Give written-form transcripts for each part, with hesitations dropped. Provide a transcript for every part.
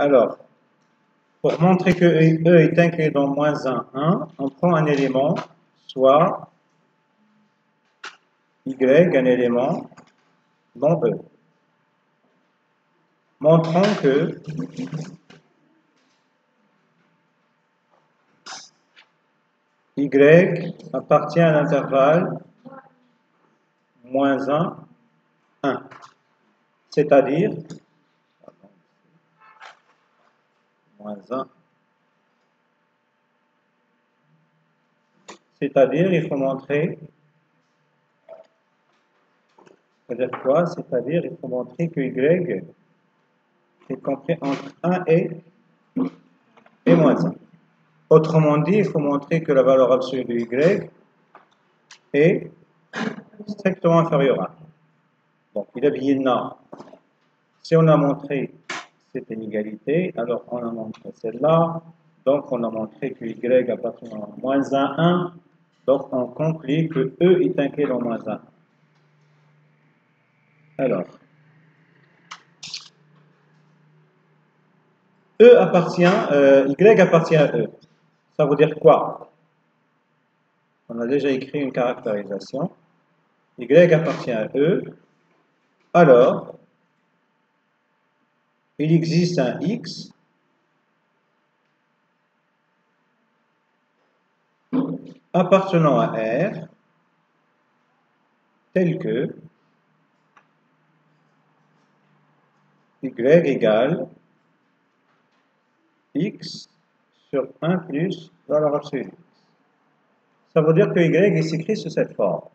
Alors, pour montrer que E est inclus dans moins 1, 1, on prend un élément, soit Y, un élément dans E. Montrons que Y appartient à l'intervalle moins 1, 1. C'est-à-dire, moins 1. C'est-à-dire, il faut montrer, c'est-à-dire quoi? C'est-à-dire, il faut montrer que Y est compris entre 1 et moins 1. Autrement dit, il faut montrer que la valeur absolue de Y est strictement inférieure à 1. Donc, il a bien là. Si on a montré cette inégalité, alors on a montré celle-là. Donc, on a montré que Y appartient à moins 1, 1. Donc, on conclut que E est inclus dans moins 1. Alors, Y appartient à E. Ça veut dire quoi? On a déjà écrit une caractérisation. Y appartient à E. Alors, il existe un X appartenant à R tel que Y égale X sur 1 plus valeur absolue. Ça veut dire que Y est écrit sous cette forme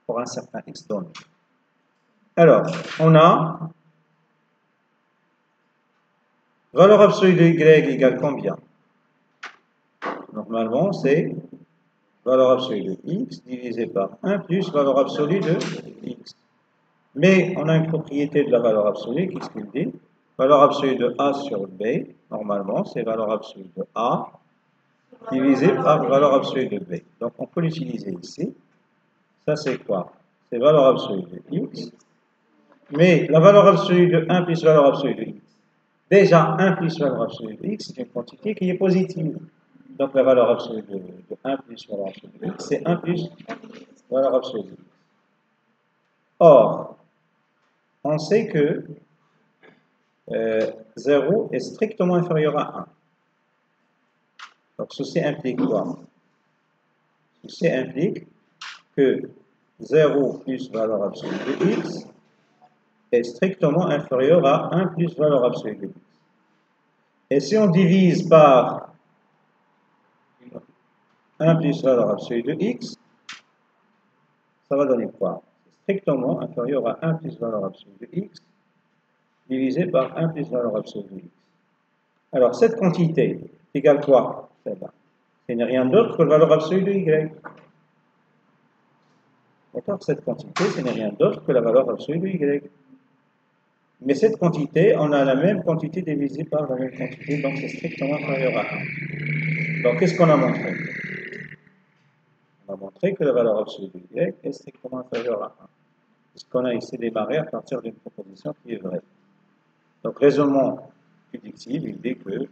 pour un certain X donné. Alors, on a valeur absolue de Y égale combien? Normalement, c'est valeur absolue de X divisé par 1 plus valeur absolue de X. Mais on a une propriété de la valeur absolue, qu'est-ce qu'il dit? Valeur absolue de A sur B, normalement, c'est valeur absolue de A divisé par valeur absolue de B. Donc, on peut l'utiliser ici. Ça, c'est quoi? C'est valeur absolue de X. Mais la valeur absolue de 1 plus valeur absolue de X. Déjà, 1 plus valeur absolue de X, c'est une quantité qui est positive. Donc, la valeur absolue de 1 plus valeur absolue de X, c'est 1 plus valeur absolue de X. Or, on sait que 0 est strictement inférieur à 1. Donc, ceci implique quoi? Ceci implique que 0 plus valeur absolue de X est strictement inférieur à 1 plus valeur absolue de X. Et si on divise par 1 plus valeur absolue de X, ça va donner quoi? Strictement inférieur à 1 plus valeur absolue de X divisé par 1 plus valeur absolue de X. Alors, cette quantité égale quoi? Ce n'est rien d'autre que la valeur absolue de Y. D'accord? Cette quantité, ce n'est rien d'autre que la valeur absolue de Y. Mais cette quantité, on a la même quantité divisée par la même quantité, donc c'est strictement inférieur à 1. Donc, qu'est-ce qu'on a montré? On a montré que la valeur absolue de Y est strictement inférieure à 1. Puisqu'on a ici démarré à partir d'une proposition qui est vraie. Donc, raisonnement déductif, il dit que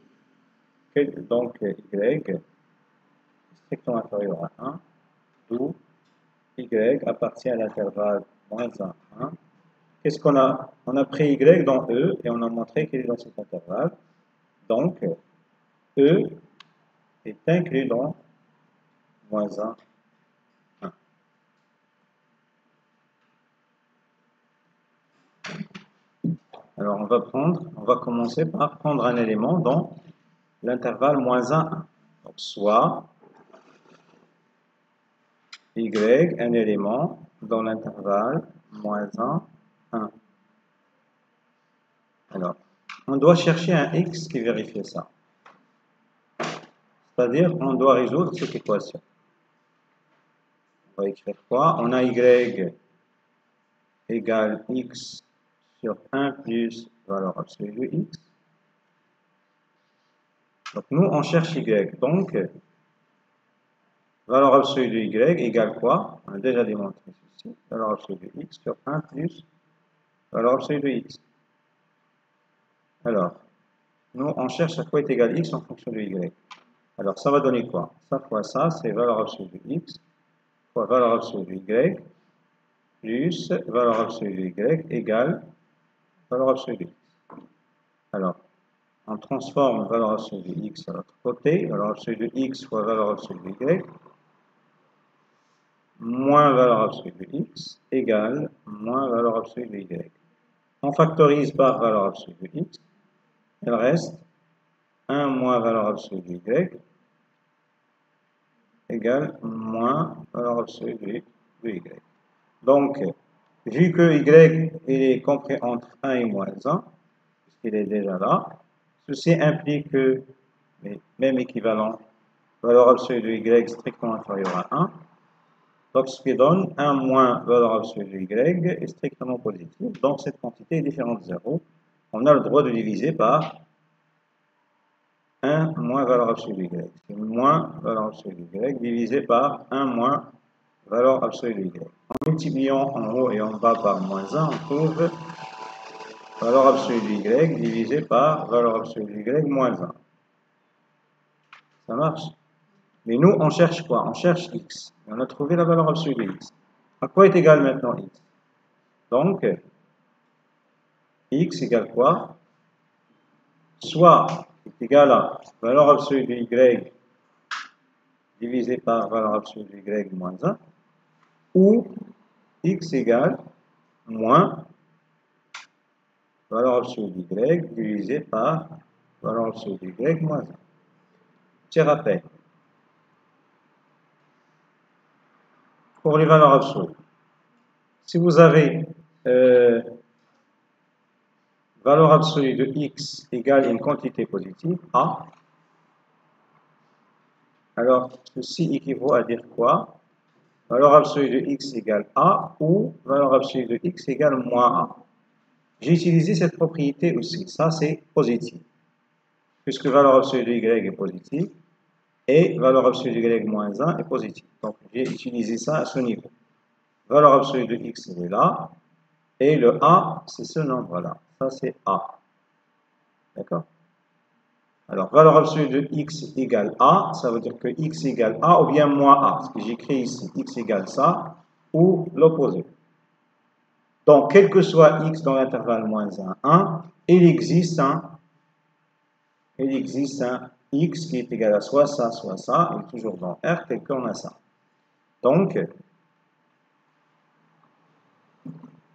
donc Y est strictement inférieur à 1, d'où Y appartient à l'intervalle moins 1, 1. Qu'est-ce qu'on a? On a pris Y dans E et on a montré qu'il est dans cet intervalle. Donc, E est inclus dans moins 1, 1. Alors, on va commencer par prendre un élément dans l'intervalle moins 1, 1. Donc, soit Y, un élément dans l'intervalle moins 1, 1. Alors, on doit chercher un X qui vérifie ça. C'est-à-dire, on doit résoudre cette équation. On va écrire quoi? On a Y égale X sur 1 plus valeur absolue de X. Donc, nous, on cherche Y. Donc, valeur absolue de Y égale quoi? On a déjà démontré ceci. Valeur absolue de X sur 1 plus valeur absolue de X. Alors, nous, on cherche à quoi est égal x en fonction de y. Alors, ça va donner quoi? Ça fois ça, c'est valeur absolue de x fois valeur absolue de y plus valeur absolue de y égale valeur absolue de x. Alors, on transforme valeur absolue de x à l'autre côté, valeur absolue de x fois valeur absolue de y, moins valeur absolue de x égale moins valeur absolue de y. On factorise par valeur absolue de x, il reste 1 moins valeur absolue de y égale moins valeur absolue de y. Donc, vu que y est compris entre 1 et moins 1, puisqu'il est déjà là, ceci implique que les mêmes équivalents, valeur absolue de y strictement inférieure à 1, donc ce qui donne 1 moins valeur absolue de y est strictement positif, donc cette quantité est différente de 0. On a le droit de diviser par 1 moins valeur absolue de y. C'est moins valeur absolue de y divisé par 1 moins valeur absolue de y. En multipliant en haut et en bas par moins 1, on trouve valeur absolue de y divisé par valeur absolue de y moins 1. Ça marche? Mais nous, on cherche quoi? On cherche x. Et on a trouvé la valeur absolue de x. À quoi est égal maintenant x? Donc, x égale quoi? Soit est égal à valeur absolue de y divisé par valeur absolue de y moins 1, ou x égale moins valeur absolue de y divisé par valeur absolue de y moins 1. Petit rappel. Pour les valeurs absolues, si vous avez valeur absolue de x égale une quantité positive, a, alors ceci équivaut à dire quoi? Valeur absolue de x égale a ou valeur absolue de x égale moins a. J'ai utilisé cette propriété aussi, ça c'est positif, puisque valeur absolue de y est positive et valeur absolue de y moins 1 est positive. Donc j'ai utilisé ça à ce niveau. Valeur absolue de x est là, et le a c'est ce nombre-là, ça c'est a. D'accord? Alors, valeur absolue de x égale a, ça veut dire que x égale a ou bien moins a. Ce que j'écris ici, x égale ça, ou l'opposé. Donc, quel que soit x dans l'intervalle moins 1, 1, il existe un x qui est égal à soit ça, il est toujours dans R, tel qu'on a ça. Donc,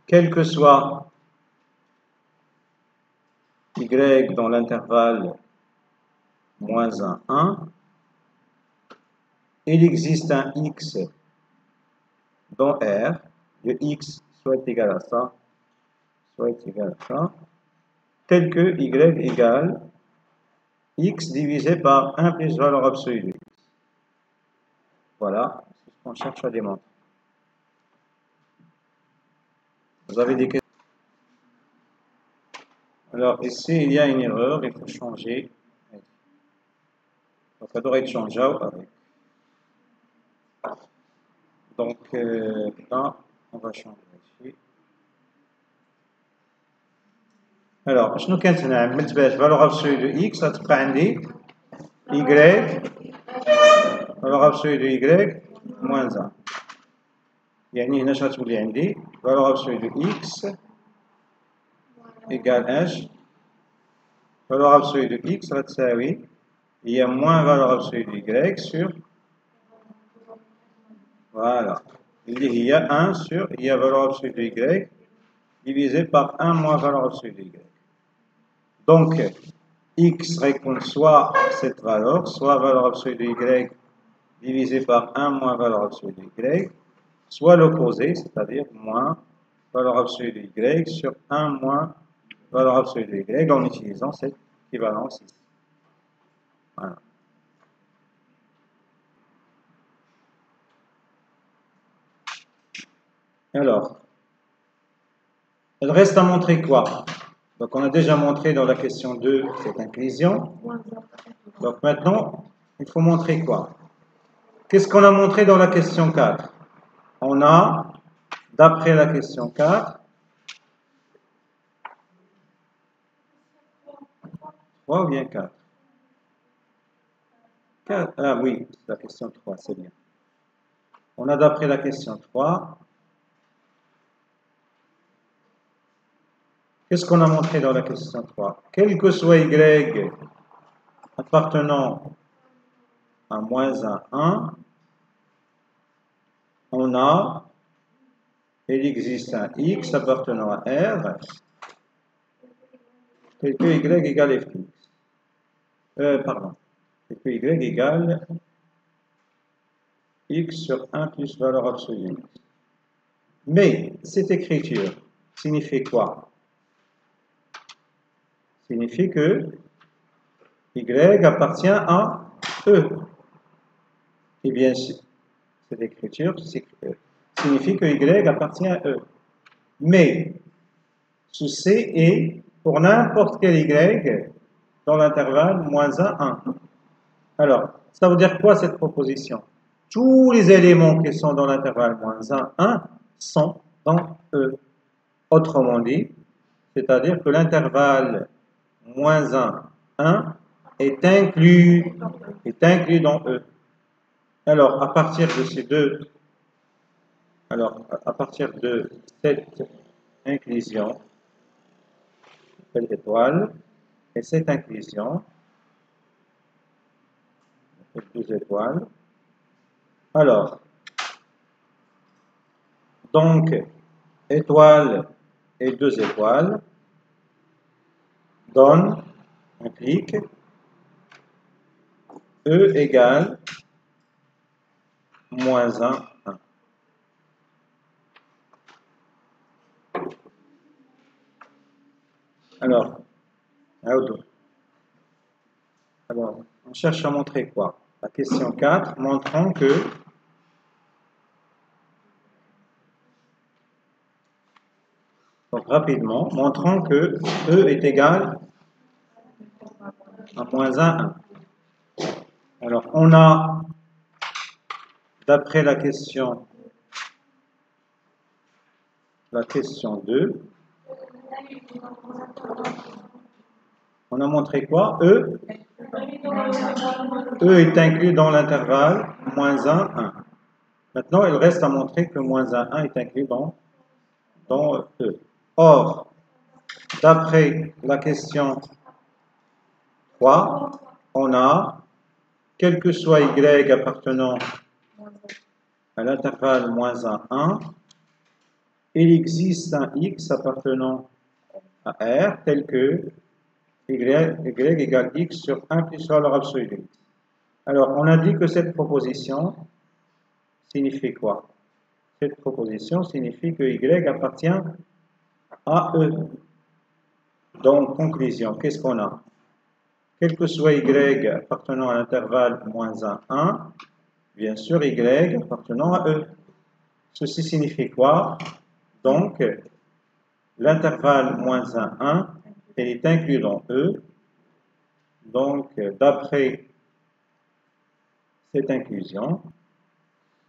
quel que soit y dans l'intervalle moins 1, 1, il existe un x dans R, de x soit égal à ça, soit égal à ça, tel que y égale x divisé par 1 plus valeur absolue de x. Voilà, c'est ce qu'on cherche à démontrer. Vous avez des questions? Alors, ici, il y a une erreur, il faut changer. Donc, ça doit être changé avec. Donc, là, on va changer ici. Alors, je nous عملت باش valeur absolue de x غتبقى عندي y valeur absolue de y moins 1. يعني هنا غتولي عندي valeur absolue de x égale h. Valeur absolue de x غتساوي هي moins valeur absolue de y sur voilà اللي هي 1 sur هي valeur absolue de y divisé par 1 moins valeur absolue de y. Donc, x répond soit cette valeur, soit valeur absolue de y divisé par 1 moins valeur absolue de y, soit l'opposé, c'est-à-dire moins valeur absolue de y sur 1 moins valeur absolue de y en utilisant cette équivalence ici. Voilà. Alors, il reste à montrer quoi? Donc, on a déjà montré dans la question 2 cette inclusion. Donc, maintenant, il faut montrer quoi? Qu'est-ce qu'on a montré dans la question 4? On a, d'après la question 4, 3 ou bien 4? 4. Ah oui, c'est la question 3, c'est bien. On a d'après la question 3. Qu'est-ce qu'on a montré dans la question 3? Quel que soit y appartenant à moins 1, on a, il existe un x appartenant à R, tel que y égale fx. Pardon, tel que y égale x sur 1 plus valeur absolue. Mais cette écriture signifie quoi? Signifie que y appartient à E. Et bien, cette écriture signifie que y appartient à E. Mais ce C est pour n'importe quel y dans l'intervalle moins 1, 1. Alors, ça veut dire quoi cette proposition? Tous les éléments qui sont dans l'intervalle moins 1, 1 sont dans E. Autrement dit, c'est-à-dire que l'intervalle moins 1, 1 est inclus dans E. Alors, à partir de ces deux, à partir de cette inclusion, cette étoile, et cette inclusion, deux étoiles, alors, donc, étoile et deux étoiles implique E égale moins 1, 1. Alors, on cherche à montrer quoi? La question 4, montrant que donc rapidement, montrant que E est égal à moins 1, 1. Alors, on a, d'après la question 2, on a montré quoi? E est inclus dans l'intervalle moins 1, 1. Maintenant, il reste à montrer que moins 1, 1 est inclus dans E. Or, d'après la question 3, on a, quel que soit y appartenant à l'intervalle moins 1, 1, il existe un x appartenant à R tel que y égale x sur 1 plus valeur absolue. Alors, on a dit que cette proposition signifie quoi? Cette proposition signifie que y appartient à E. Donc, conclusion, qu'est-ce qu'on a? Quel que soit y appartenant à l'intervalle moins 1, 1, bien sûr, y appartenant à E. Ceci signifie quoi? Donc, l'intervalle moins 1, 1, elle est inclus dans E. Donc, d'après cette inclusion,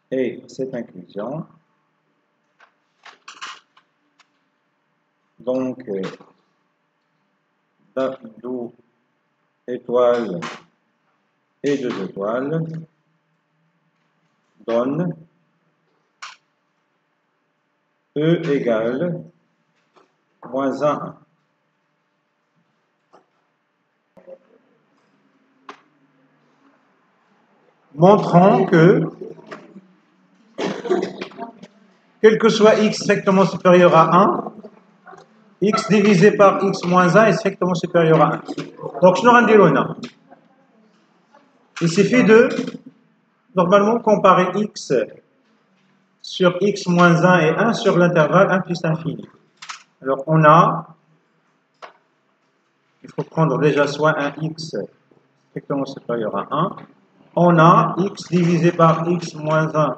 et cette inclusion, donc, d'où étoile et deux étoiles donne E égale moins 1, 1. Montrant que, quel que soit x strictement supérieur à 1, x divisé par x moins 1 est strictement supérieur à 1. Donc, je n'aurai pas. Il suffit de, normalement, comparer x sur x moins 1 et 1 sur l'intervalle 1 plus infini. Alors, on a, il faut prendre déjà soit un x strictement supérieur à 1, on a x divisé par x moins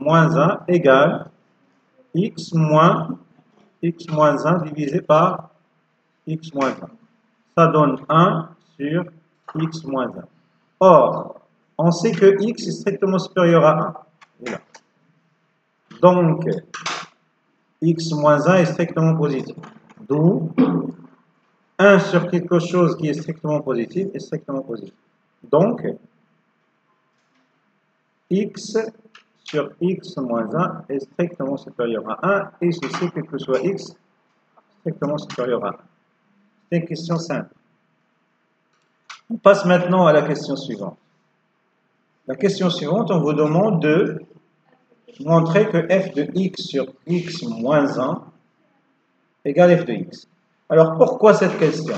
1 égale x moins 1 divisé par x moins 1. Ça donne 1 sur x moins 1. Or, on sait que x est strictement supérieur à 1. Voilà. Donc, x moins 1 est strictement positif. D'où 1 sur quelque chose qui est strictement positif est strictement positif. Donc, x sur x moins 1 est strictement supérieur à 1 et ceci, quel que soit x, strictement supérieur à 1. C'est une question simple. On passe maintenant à la question suivante. La question suivante, on vous demande de montrer que f de x sur x moins 1 égale f de x. Alors, pourquoi cette question?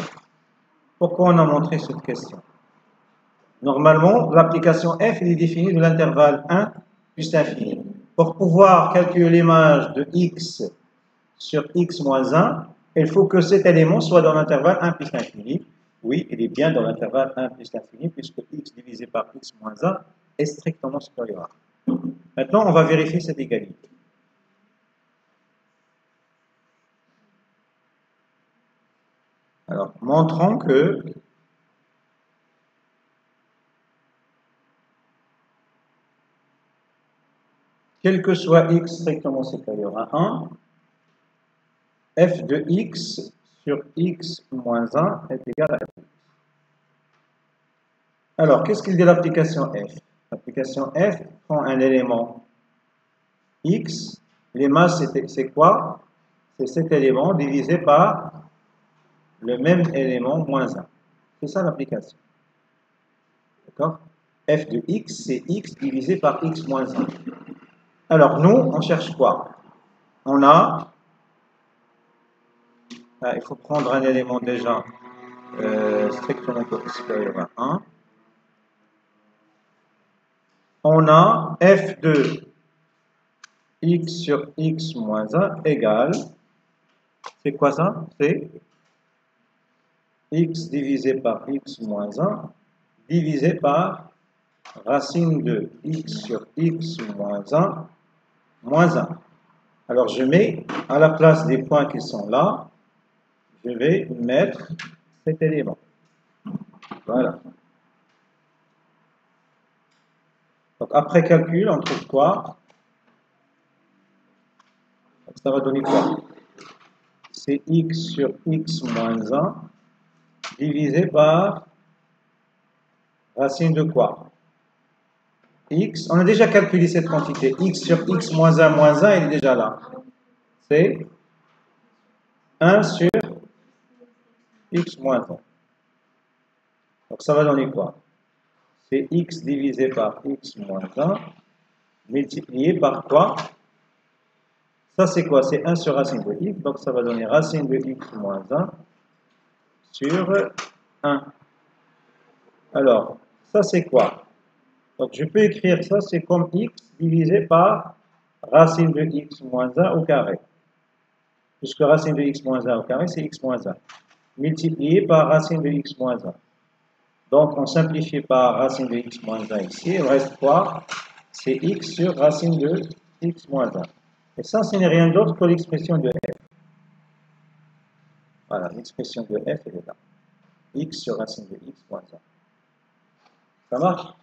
Pourquoi on a montré cette question? Normalement, l'application f est définie de l'intervalle 1 plus l'infini. Pour pouvoir calculer l'image de x sur x moins 1, il faut que cet élément soit dans l'intervalle 1 plus l'infini. Oui, il est bien dans l'intervalle 1 plus l'infini, puisque x divisé par x moins 1 est strictement supérieur à 1. Maintenant, on va vérifier cette égalité. Alors, montrons que quel que soit x strictement supérieur à 1, f de x sur x moins 1 est égal à f de x. Alors, qu'est-ce qu'il dit l'application f? L'application f prend un élément x, les masses c'est quoi? C'est cet élément divisé par le même élément moins 1. C'est ça l'application. D'accord? F de x, c'est x divisé par x moins 1. Alors, nous, on cherche quoi? On a... il faut prendre un élément déjà strictement supérieur à 1. On a f de x sur x moins 1 égale... C'est quoi ça? C'est x divisé par x moins 1 divisé par racine de x sur x moins 1 moins 1. Alors, je mets à la place des points qui sont là, je vais mettre cet élément. Voilà. Donc, après calcul, on trouve quoi? Donc, ça va donner quoi? C'est x sur x moins 1 divisé par racine de quoi? X. On a déjà calculé cette quantité. X sur x moins 1 moins 1, il est déjà là. C'est 1 sur x moins 1. Donc, ça va donner quoi? C'est x divisé par x moins 1 multiplié par quoi? Ça, c'est quoi? C'est 1 sur racine de x. Donc, ça va donner racine de x moins 1 sur 1. Alors, ça, c'est quoi? Donc, je peux écrire ça, c'est comme x divisé par racine de x moins 1 au carré. Puisque racine de x moins 1 au carré, c'est x moins 1. Multiplié par racine de x moins 1. Donc, on simplifie par racine de x moins 1 ici. Il reste quoi? C'est x sur racine de x moins 1. Et ça, ce n'est rien d'autre que l'expression de f. Voilà, l'expression de f, elle est là. X sur racine de x moins 1. Ça marche?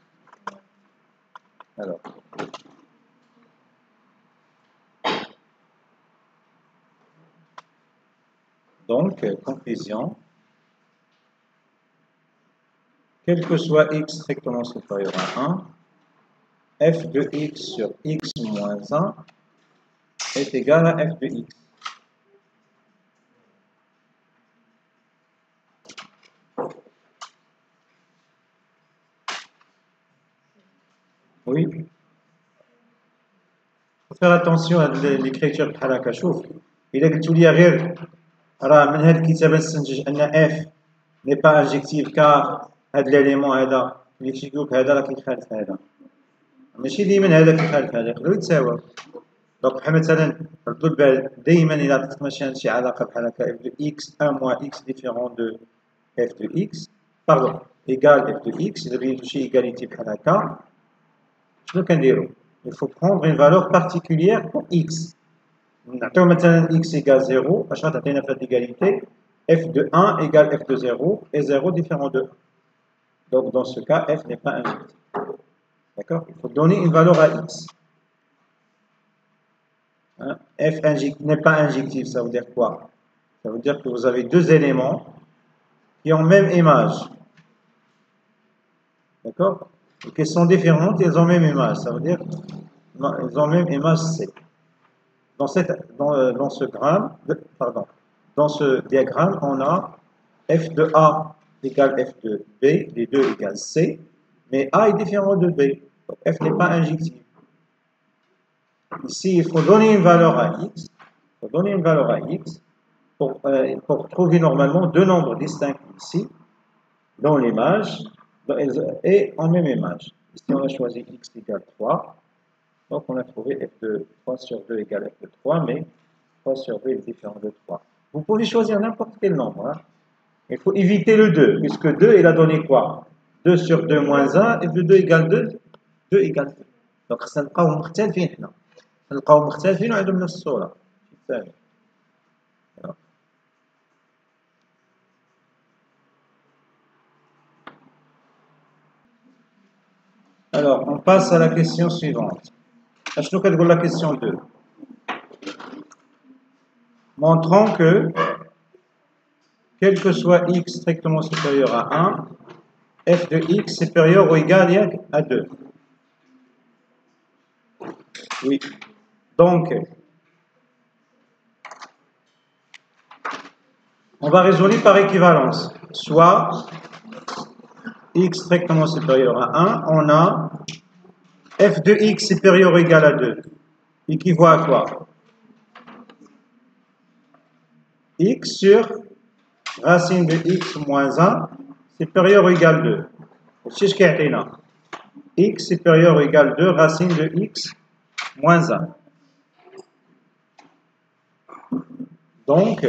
Alors. Donc, conclusion. Quel que soit x strictement supérieur à 1, f de x sur x moins 1 est égal à f de x. Oui. Il faut faire attention à l'écriture بحال هكا. شوف إلا قلتوا لي غير راه من هذه الكتابة نستنتج أن f n'est pas injective car هذا الاليمون هذا اللي تيقولك هذا راه كيخالف هذا. ماشي ديما هذا كيخالف هذا، يقدروا يتساواو. دونك بحال مثلا ردوا البال دائما إلا عطيت مثلا شي علاقة بحال هكا f de x 1 moins x différent de f de x pardon égal f de x إذا بغيتو شي égalité بحال هكا شنو كنديرو؟ Il faut prendre une valeur particulière pour x. نعطيو مثلا x égale 0 اش غتعطينا في هاد l'égalité f de 1 égale f de 0 et 0 différent de 1. Donc dans ce cas f n'est pas injectif. D'accord? Il faut donner une valeur à x. Hein? F n'est pas injectif, ça veut dire quoi? Ça veut dire que vous avez deux éléments qui ont même image. D'accord? Et qui sont différentes, elles ont même image. Ça veut dire elles ont même image C. Dans ce dans ce diagramme, on a f de A égale f de B, les deux égale C, mais A est différent de B, donc f n'est pas injectif. Ici, il faut donner une valeur à x, pour trouver normalement deux nombres distincts ici, dans l'image, et en même image. Ici, on a choisi x égale 3, donc on a trouvé f de 3 sur 2 égale f de 3, mais 3 sur 2 est différent de 3. Vous pouvez choisir n'importe quel nombre. Hein. Il faut éviter le 2, puisque 2, il a donné quoi? 2 sur 2 moins 1, f de 2 égale 2, 2 égale 2. Donc, ça نلقاو مختلفين هنا. نلقاو مختلفين وعندهم نفس الصورة. Alors, on passe à la question suivante. Je nous calcule la question 2. Montrons que, quel que soit x strictement supérieur à 1, f de x supérieur ou égal à 2. Oui. Donc, on va raisonner par équivalence. Soit x strictement supérieur à 1, on a f de x supérieur ou égal à 2. Équivaut à quoi? X sur racine de x moins 1 supérieur ou égal à 2. C'est ce qui a été là. X supérieur ou égal à 2 racine de x moins 1. Donc,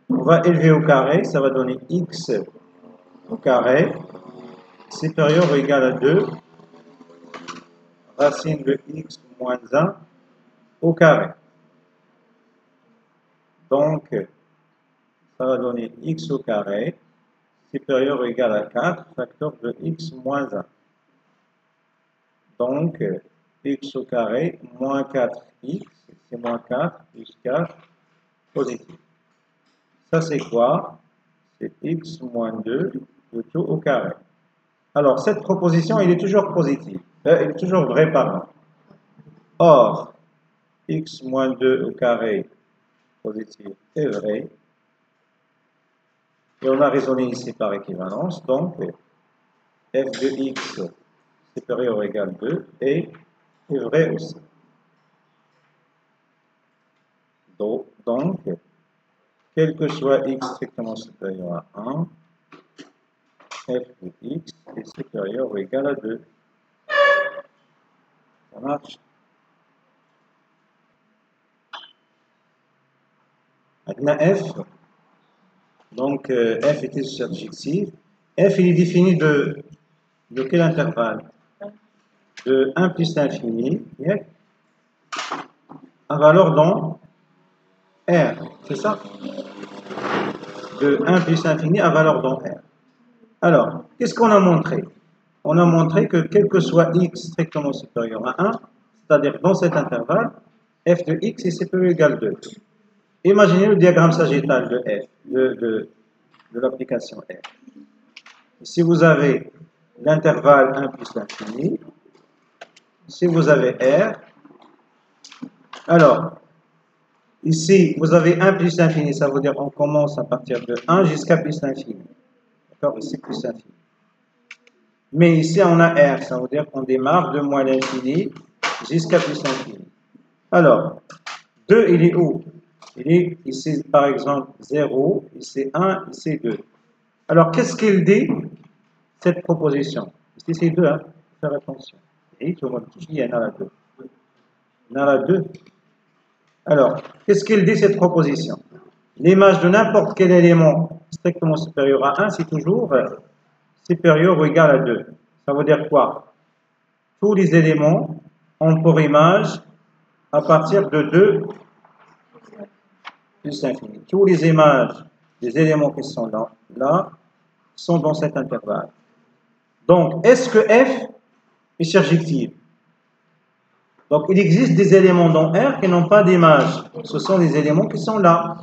on va élever au carré, ça va donner x au carré supérieur ou égal à 2 racine de x moins 1 au carré. Donc, ça va donner x au carré supérieur ou égal à 4 facteur de x moins 1. Donc, x au carré moins 4x, c'est moins 4 plus 4 positif. Ça, c'est quoi? C'est x moins 2 de tout au carré. Alors, cette proposition, elle est toujours positive. Elle est toujours vraie, pardon. Or, x moins 2 au carré positif est vrai. Et on a raisonné ici par équivalence. Donc, f de x supérieur ou égal à 2 est vrai aussi. Donc, quel que soit x strictement supérieur à 1, f de x est supérieur ou égal à 2. Ça marche? Maintenant, f, donc f est surjectif. F, il est défini de quel intervalle? De 1 plus l'infini, à valeur dans R, c'est ça? De 1 plus l'infini à valeur dans R. Alors, qu'est-ce qu'on a montré? On a montré que quel que soit x strictement supérieur à 1, c'est-à-dire dans cet intervalle, f de x est supérieur ou égal à 2. Imaginez le diagramme sagittal de f, de l'application R. Ici, vous avez l'intervalle 1 plus l'infini. Ici, vous avez R. Alors, ici, vous avez 1 plus l'infini, ça veut dire qu'on commence à partir de 1 jusqu'à plus l'infini. D'accord? Ici, plus l'infini. Mais ici, on a R, ça veut dire qu'on démarre de moins l'infini jusqu'à plus l'infini. Alors, 2, il est où? Il est ici, par exemple, 0, ici 1, ici 2. Alors, qu'est-ce qu'il dit, cette proposition? Ici, c'est 2, hein? Faire attention. Et tout le monde il y en a la 2. Il y en a la 2. Alors, qu'est-ce qu'il dit, cette proposition? L'image de n'importe quel élément strictement supérieur à 1, c'est toujours supérieur ou égal à 2. Ça veut dire quoi? Tous les éléments ont pour image à partir de 2 plus l'infini. Tous les images des éléments qui sont là sont dans cet intervalle. Donc, est-ce que f est surjective? Donc, il existe des éléments dans R qui n'ont pas d'image. Ce sont des éléments qui sont là.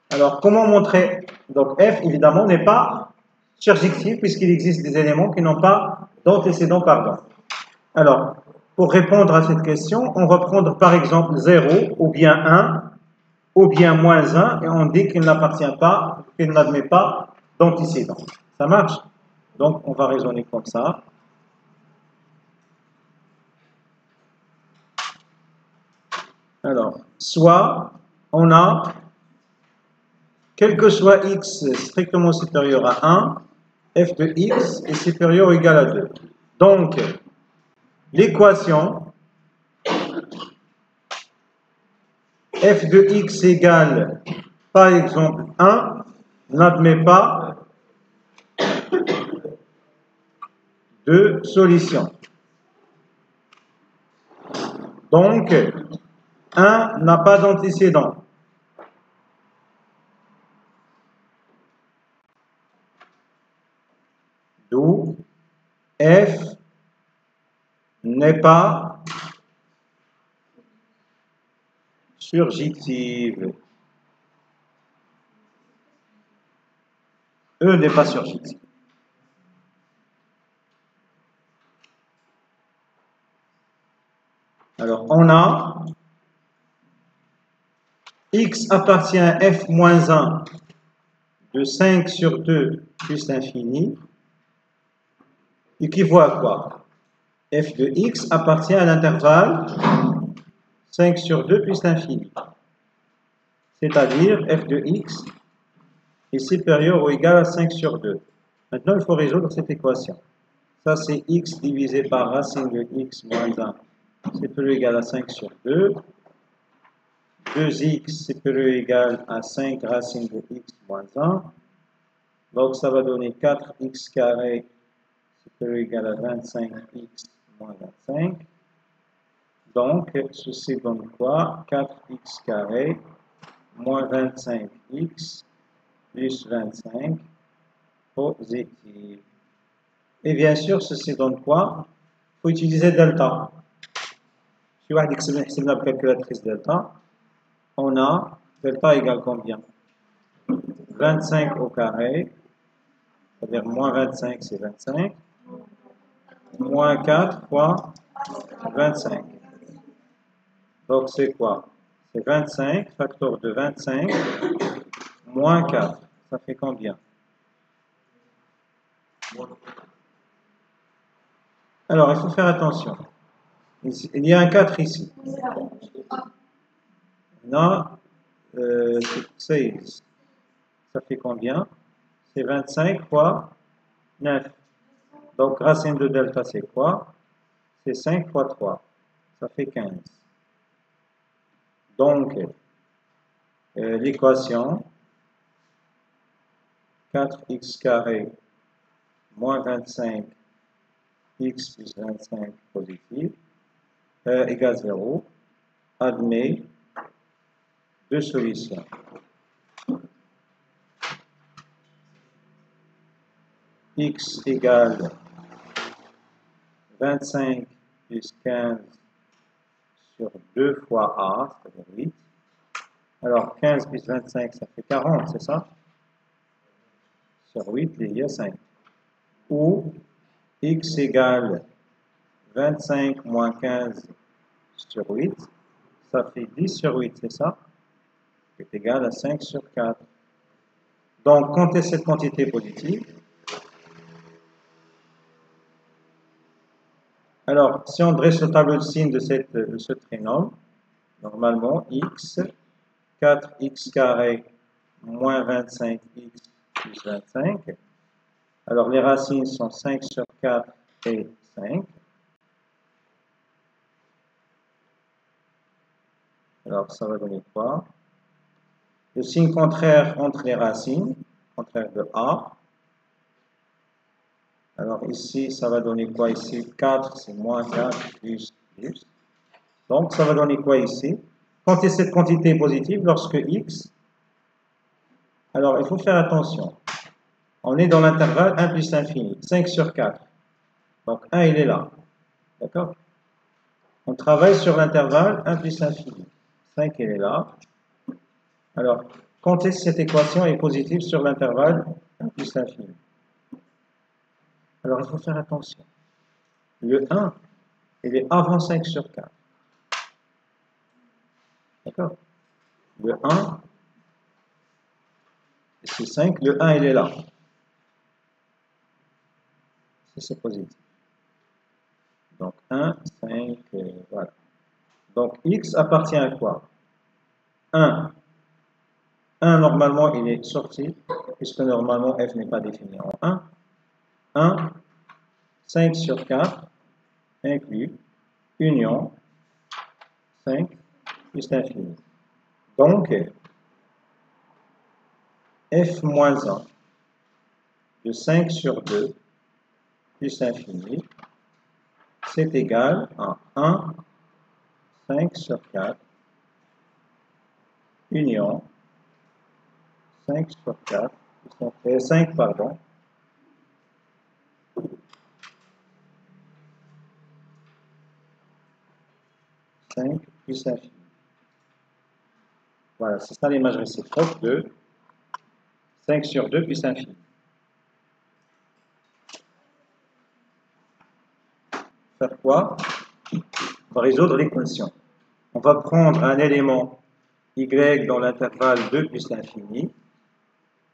Alors, comment montrer? Donc, f, évidemment, n'est pas surjectif puisqu'il existe des éléments qui n'ont pas d'antécédent pardon. Alors, pour répondre à cette question, on va prendre par exemple 0 ou bien 1 ou bien moins 1 et on dit qu'il n'appartient pas, qu'il n'admet pas d'antécédent. Ça marche? Donc, on va raisonner comme ça. Alors, soit on a, quel que soit x strictement supérieur à 1, f de x est supérieur ou égal à 2. Donc, l'équation f de x égale, par exemple, 1 n'admet pas de solution. Donc, 1 n'a pas d'antécédent. D'où f n'est pas surjective. E n'est pas surjective. Alors, on a x appartient à f moins 1 de 5 sur 2 plus l'infini, équivaut à quoi? F de x appartient à l'intervalle 5 sur 2 plus l'infini. C'est-à-dire f de x est supérieur ou égal à 5 sur 2. Maintenant, il faut résoudre cette équation. Ça, c'est x divisé par racine de x moins 1, c'est plus ou égal à 5 sur 2. 2x, c'est plus ou égal à 5 racine de x moins 1. Donc, ça va donner 4x carré, c'est plus ou égal à 25x moins 25. Donc, ceci donne quoi? 4x carré moins 25x plus 25 positif. Et bien sûr, ceci donne quoi? Il faut utiliser delta. Si on a la calculatrice delta, on a delta égale combien? 25 au carré, c'est-à-dire moins 25, c'est 25, moins 4 fois 25. Donc, c'est quoi? C'est 25, facteur de 25, moins 4. Ça fait combien? Alors, il faut faire attention. Il y a un 4 ici. Non, 16. Ça fait combien? C'est 25 fois 9. Donc, racine de delta, c'est quoi? C'est 5 fois 3. Ça fait 15. Donc, l'équation 4x carré moins 25 x plus 25 positif égale 0 admet deux solutions. X égale 25 plus 15 sur 2 fois A, c'est-à-dire 8. Alors 15 plus 25, ça fait 40, c'est ça? Sur 8, il y a 5. Ou x égale 25 moins 15 sur 8, ça fait 10 sur 8, c'est ça? C'est égal à 5 sur 4. Donc, comptez cette quantité positive. Alors, si on dresse le tableau de signes de ce trinôme, normalement, x, 4x carré moins 25x plus 25. Alors, les racines sont 5 sur 4 et 5. Alors, ça va donner quoi? Le signe contraire entre les racines, contraire de A. Alors, ici, ça va donner quoi ici? 4, c'est moins 4 plus. Donc, ça va donner quoi ici? Comptez cette quantité positive lorsque x. Alors, il faut faire attention. On est dans l'intervalle 1 plus l'infini, 5 sur 4. Donc, 1, il est là. D'accord? On travaille sur l'intervalle 1 plus l'infini. 5, il est là. Alors, quand est-ce que cette équation est positive sur l'intervalle 1 plus l'infini? Alors, il faut faire attention. Le 1, il est avant 5 sur 4. D'accord? Le 1, c'est 5. Le 1, il est là. C'est positif. Donc, 1, 5, voilà. Donc, x appartient à quoi? 1. 1, normalement, il est sorti, puisque normalement, f n'est pas défini en 1. 1, 5 sur 4, inclus, union, 5, plus l'infini. Donc, f moins 1 de 5 sur 2 plus l'infini, c'est égal à 1, 5 sur 4, union, 5 sur 4, 5, pardon, plus infini. Voilà, c'est ça l'image réciproque de 5 sur 2 plus infini. Faire quoi? On va résoudre l'équation. On va prendre un élément y dans l'intervalle 2 plus l'infini.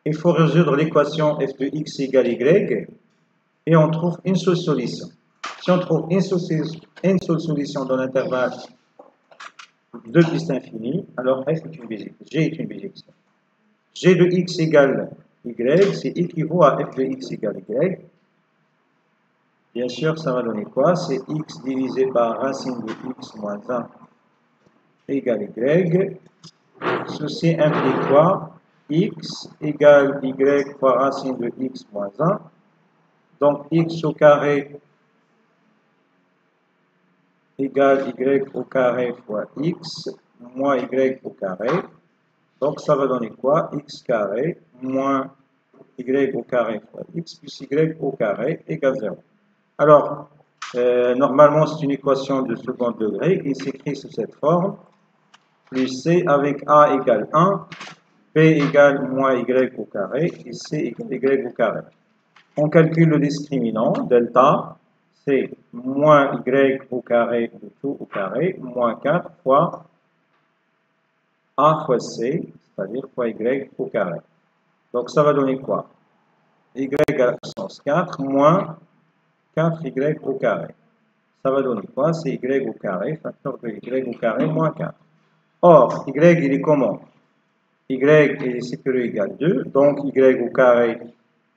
Il faut résoudre l'équation f de x égale y et on trouve une seule solution. Si on trouve une seule solution dans l'intervalle 2 plus l'infini, alors f est une bijection. G est une bijection. G de x égale y, c'est équivaut à f de x égale y. Bien sûr, ça va donner quoi? C'est x divisé par racine de x moins 1 égale y. Ceci implique quoi? X égale y fois racine de x moins 1. Donc, x au carré égale y au carré fois x moins y au carré. Donc, ça va donner quoi? X carré moins y au carré fois x plus y au carré égale 0. Alors, normalement, c'est une équation de second degré qui s'écrit sous cette forme. Plus c avec a égale 1, b égale moins y au carré et c égale y au carré. On calcule le discriminant, delta, c'est moins y au carré de tout au carré, moins 4 fois a fois c, c'est-à-dire fois y au carré. Donc ça va donner quoi? Y à la puissance 4 moins 4y au carré. Ça va donner quoi? C'est y au carré, facteur de y au carré moins 4. Or, y il est comment? Y est supérieur égal 2, donc y au carré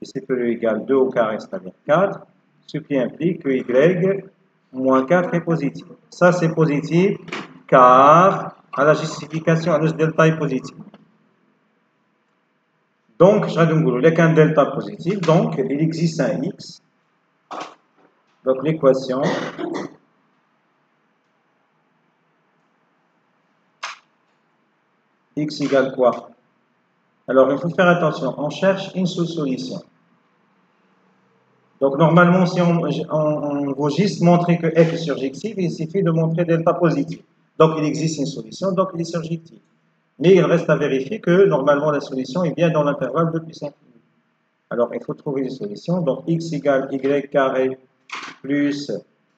est supérieur égal 2 au carré, c'est-à-dire 4, ce qui implique que y moins 4 est positif. Ça, c'est positif car à la justification, le delta est positif. Donc, il y a un delta positif, donc il existe un x. Donc, l'équation x égale quoi? Alors, il faut faire attention, on cherche une seule solution. Donc, normalement, si on veut juste montrer que f est surjectif, il suffit de montrer delta positif. Donc, il existe une solution, donc il est surjectif. Mais il reste à vérifier que, normalement, la solution est bien dans l'intervalle de plus infini. Alors, il faut trouver une solution. Donc, x égale y carré plus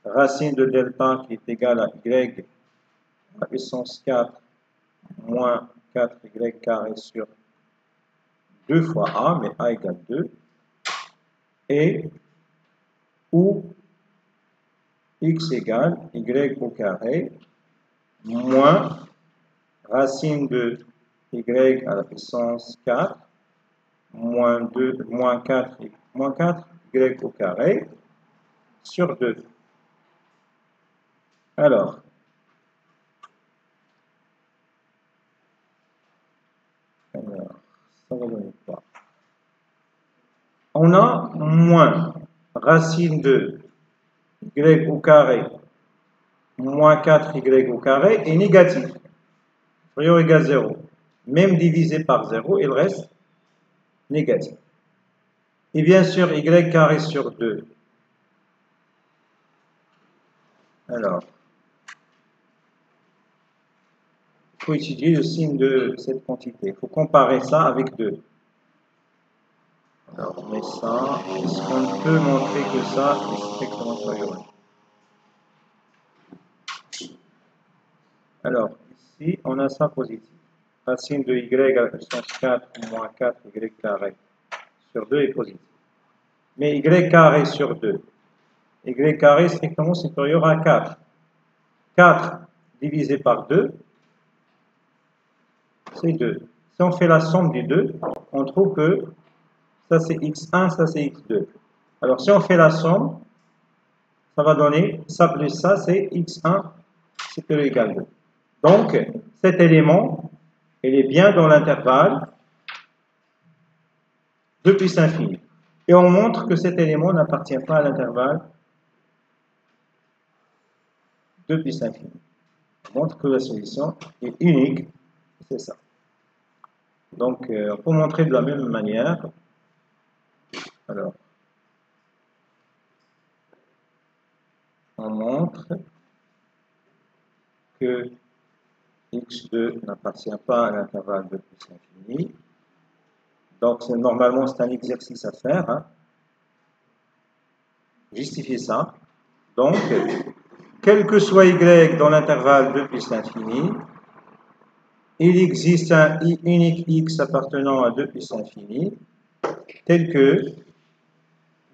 racine de delta qui est égale à y à puissance 4 moins 4y carré sur 2 fois a, mais a égale 2, et où x égale y au carré moins racine de y à la puissance 4 moins 2 moins 4 y au carré sur 2. Alors, ça va donner quoi? On a moins racine de y au carré moins 4y au carré est négatif. Inférieur égale 0. Même divisé par 0, il reste négatif. Et bien sûr, y carré sur 2. Alors, faut étudier le signe de cette quantité. Il faut comparer ça avec 2. Alors, on met ça. Est-ce qu'on peut montrer que ça est strictement inférieur? Alors, ici, on a ça positif. Racine de y à la puissance 4 moins 4y carré sur 2 est positif. Mais y carré sur 2, y carré est strictement supérieur à 4. 4 divisé par 2, c'est 2. Si on fait la somme des deux, on trouve que ça c'est x1, ça c'est x2. Alors si on fait la somme, ça va donner ça plus ça, c'est x1 supérieur ou égal à 2. Donc, cet élément, il est bien dans l'intervalle 2 puissance infinie. Et on montre que cet élément n'appartient pas à l'intervalle 2 puissance infinie. On montre que la solution est unique, c'est ça. Donc, on peut montrer de la même manière. Alors, on montre que x2 n'appartient pas à l'intervalle 2 puissance infinie. Donc, normalement, c'est un exercice à faire. Hein. Justifier ça. Donc, quel que soit y dans l'intervalle 2 puissance infinie, il existe un i unique x appartenant à 2 puissance infinie, tel que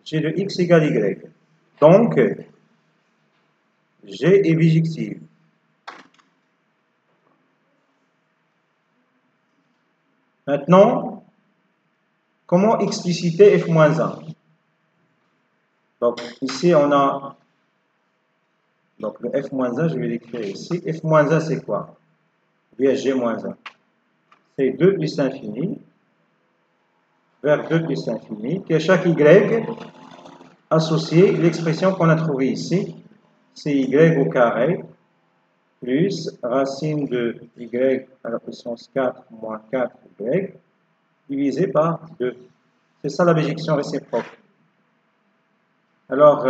g de x égale y. Donc, g est bijective. Maintenant, comment expliciter f-1? Donc, ici, on a donc le f-1, je vais l'écrire ici. f-1, c'est quoi? Via g-1. C'est 2 puissance infinie vers 2 puissance infinie, qui à chaque y associé l'expression qu'on a trouvée ici, c'est y au carré plus racine de y à la puissance 4 moins 4y divisé par 2. C'est ça la bijection réciproque. Alors,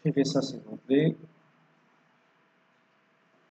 écrivez ça s'il vous plaît.